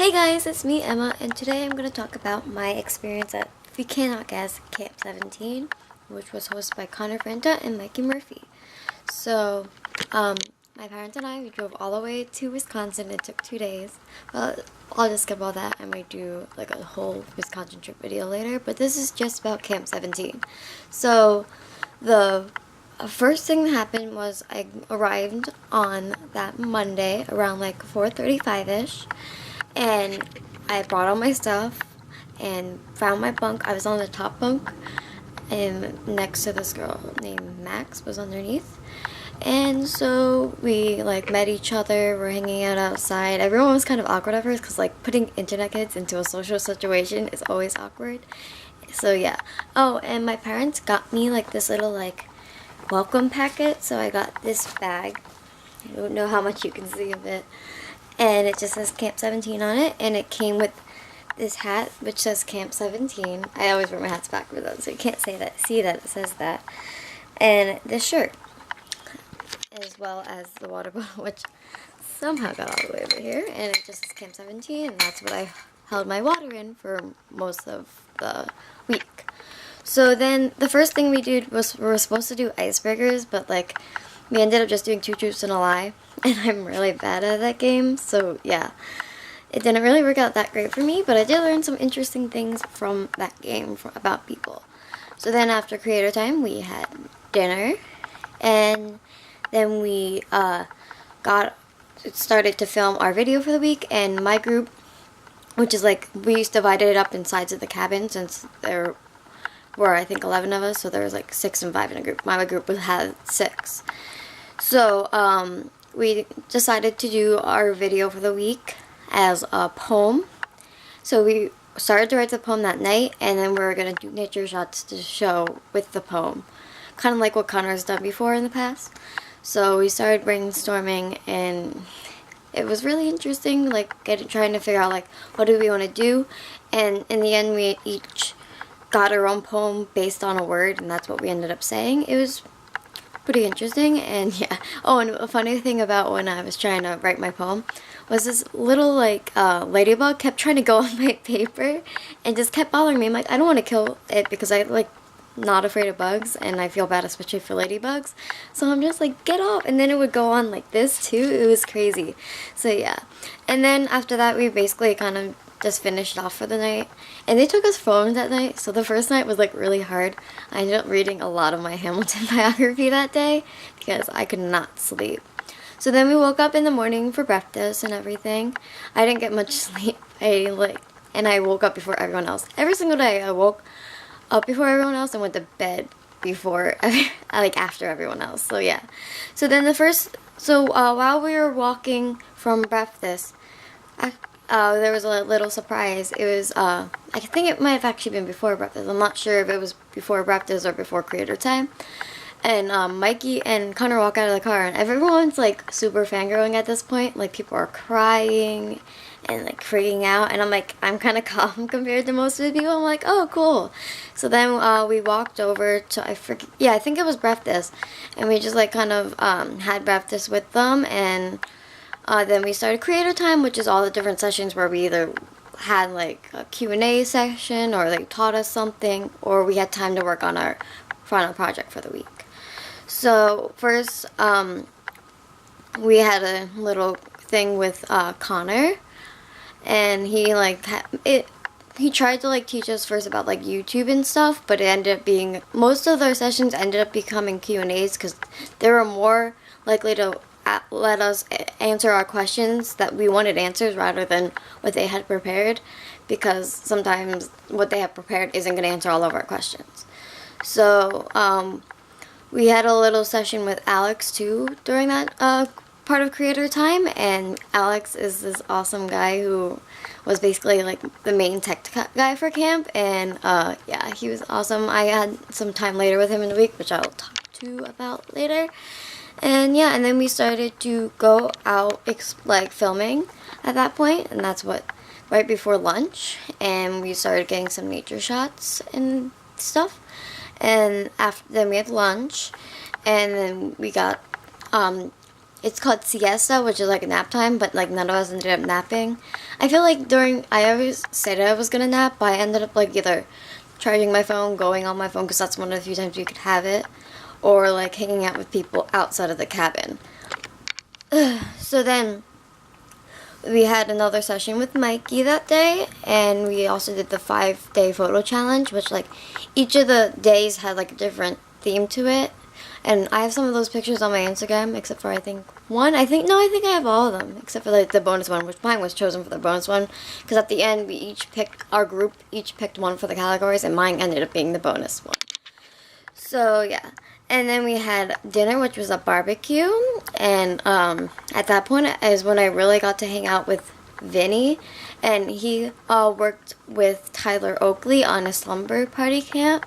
Hey guys, it's me Emma, and today I'm going to talk about my experience at, if you cannot guess, Camp 17, which was hosted by Connor Frenta and Mikey Murphy. So, my parents and I, we drove all the way to Wisconsin. It took 2 days. But I'll just skip all that. I might do like a whole Wisconsin trip video later, but this is just about Camp 17. So, the first thing that happened was I arrived on that Monday around like 4:35ish. And I brought all my stuff and found my bunk. I was on the top bunk, and next to this girl named Max was underneath. And so we like met each other. We're hanging out outside. Everyone was kind of awkward at first because like putting internet kids into a social situation is always awkward. So yeah. Oh, and my parents got me like this little like welcome packet. So I got this bag. I don't know how much you can see of it. And it just says Camp 17 on it, and it came with this hat which says Camp 17. I always wear my hats backwards though, so you can't see that it says that. And this shirt, as well as the water bottle, which somehow got all the way over here, and it just says Camp 17, and that's what I held my water in for most of the week. So then the first thing we did was we were supposed to do icebreakers, but like we ended up just doing 2 truths and a lie, and I'm really bad at that game, so yeah. It didn't really work out that great for me, but I did learn some interesting things from that game about people. So then after creator time, we had dinner, and then we started to film our video for the week, and my group, which is like, we divided it up in sides of the cabin since there were, I think, 11 of us, so there was like 6 and 5 in a group. My group had 6. So, we decided to do our video for the week as a poem. So we started to write the poem that night, and then we were going to do nature shots to show with the poem. Kind of like what Connor's done before in the past. So we started brainstorming, and it was really interesting, like trying to figure out like what do we want to do. And in the end, we each got our own poem based on a word, and that's what we ended up saying. It was pretty interesting, and yeah. Oh, and a funny thing about when I was trying to write my poem was this little like ladybug kept trying to go on my paper and just kept bothering me. I'm like, I don't want to kill it because I like not afraid of bugs, and I feel bad especially for ladybugs, so I'm just like, get off. And then it would go on like this too. It was crazy. So yeah. And then after that, we basically kind of just finished off for the night, and they took us phones that night, so the first night was like really hard. I ended up reading a lot of my Hamilton biography that day because I could not sleep. So then we woke up in the morning for breakfast and everything. I didn't get much sleep. And I woke up before everyone else. Every single day I woke up before everyone else and went to bed before like after everyone else. So yeah. So then while we were walking from breakfast, there was a little surprise. It was, I think it might have actually been before breakfast. I'm not sure if it was before breakfast or before creator time. And Mikey and Connor walk out of the car, and everyone's like super fangirling at this point. Like people are crying and like freaking out, and I'm like, I'm kind of calm compared to most of the people. I'm like, oh cool. So then we walked over to, I think it was breakfast, and we just like kind of had breakfast with them, and then we started creator time, which is all the different sessions where we either had like a Q&A session, or they taught us something, or we had time to work on our final project for the week. So first, we had a little thing with Connor, and he like he tried to like teach us first about like YouTube and stuff, but it ended up being, most of their sessions ended up becoming Q&As because they were more likely to let us answer our questions that we wanted answers rather than what they had prepared, because sometimes what they have prepared isn't going to answer all of our questions. So we had a little session with Alex too during that part of creator time, and Alex is this awesome guy who was basically like the main tech guy for camp, and yeah, he was awesome. I had some time later with him in the week, which I'll talk to about later. And yeah, and then we started to go out like filming at that point, and that's right before lunch, and we started getting some nature shots and stuff. And then we had lunch, and then we got it's called siesta, which is like nap time, but like none of us ended up napping. I feel like I always said I was gonna nap, but I ended up like either charging my phone, going on my phone, because that's one of the few times you could have it, or like hanging out with people outside of the cabin. So then we had another session with Mikey that day, and we also did the 5-day photo challenge, which like each of the days had like a different theme to it. And I have some of those pictures on my Instagram, except for I think I think I have all of them, except for like the bonus one, which mine was chosen for the bonus one, because at the end our group each picked one for the categories, and mine ended up being the bonus one. So yeah. And then we had dinner, which was a barbecue, and at that point is when I really got to hang out with Vinny, and he worked with Tyler Oakley on a slumber party camp.